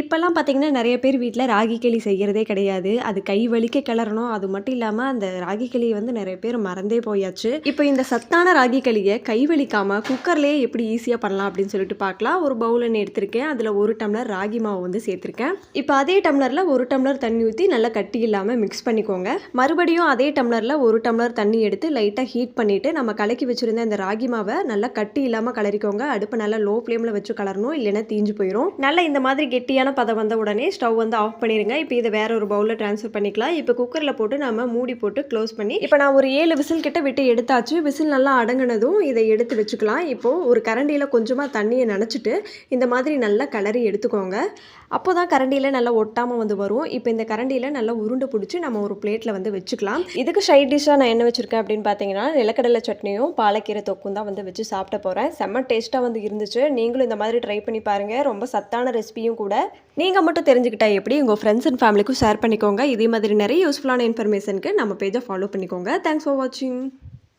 இப்போல்லாம் பார்த்தீங்கன்னா, நெறைய பேர் வீட்ல ராகி களி செய்யறதே கிடையாது. அது கை வலிக்க கிளறணும். அது மட்டும் இல்லாம, அந்த ராகி களிய வந்து நெறைய பேர் மறந்தே போயாச்சு. இப்போ இந்த சத்தான ராகி களிய கை வலிக்காம குக்கர்லயே எப்படி ஈஸியா பண்ணலாம் அப்படின்னு சொல்லிட்டு பார்க்கலாம். ஒரு பவுல் எண்ணெய் எடுத்திருக்கேன். அதில 1 டம்ளர் ராகி மாவு வந்து சேர்த்துருக்கேன். இப்போ அதே டம்ளர்ல 1 டம்ளர் தண்ணி ஊத்தி நல்லா கட்டி இல்லாம மிக்ஸ் பண்ணிக்கோங்க. மறுபடியும் அதே டம்ளர்ல 1 டம்ளர் தண்ணி எடுத்து லைட்டா ஹீட் பண்ணிட்டு, நம்ம கலக்கி வச்சிருந்த இந்த ராகி மாவ நல்லா கட்டி இல்லாம கலரிக்கோங்க. அடுப்ப நல்லா லோ ஃப்ளேம்ல வச்சு கலரணும். இல்லைன்னா தீஞ்சு போயிரும். நல்லா இந்த மாதிரி கெட்டியான பதம் வந்த உடனே ஸ்டவ் வந்து ஆஃப் பண்ணிருங்க. இப்போ இதை வேற ஒரு பவுல்ல ட்ரான்ஸ்ஃபர் பண்ணிக்கலாம். இப்போ குக்கர்ல போட்டு நம்ம மூடி போட்டு க்ளோஸ் பண்ணி இப்போ நான் ஒரு 7 விசில் கிட்ட விட்டு எடுத்தாச்சு. விசில் நல்லா அடங்கினதும் இதை எடுத்து வச்சுக்கலாம். இப்போ ஒரு கரண்டியில கொஞ்சமா தண்ணியை நனைச்சிட்டு இந்த மாதிரி நல்லா கிளறி எடுத்துக்கோங்க. அப்போதான் கரண்டியில நல்லா ஒட்டாம வந்து வரும். இப்போ இந்த கரண்டியில நல்லா உருண்டை பிடிச்சி நம்ம ஒரு பிளேட்ல வந்து வச்சுக்கலாம். இதுக்கு சைட் டிஷ்ஷாக நான் என்ன வச்சிருக்கேன் அப்படின்னு பார்த்தீங்கன்னா, நிலக்கடலை சட்னியும் பாலக்கீரை தொக்கும் தான் வந்து வச்சு சாப்பிட போறேன். செம்ம டேஸ்ட்டாக வந்து இருந்துச்சு. நீங்களும் இந்த மாதிரி ட்ரை பண்ணி பாருங்க. ரொம்ப சத்தான ரெசிபியும் கூட. நீங்க மட்டும் தெரிஞ்சுக்கிட்டா எப்படி உங்க ஃப்ரெண்ட்ஸ் அண்ட் ஃபேமிலிக்கும் ஷேர் பண்ணிக்கோங்க. இதே மாதிரி நிறைய யூஸ்ஃபுல்லான இன்ஃபர்மேஷனுக்கு நம்ம பேஜை ஃபாலோ பண்ணிக்கோங்க. தேங்க்ஸ் ஃபார் வாட்சிங்.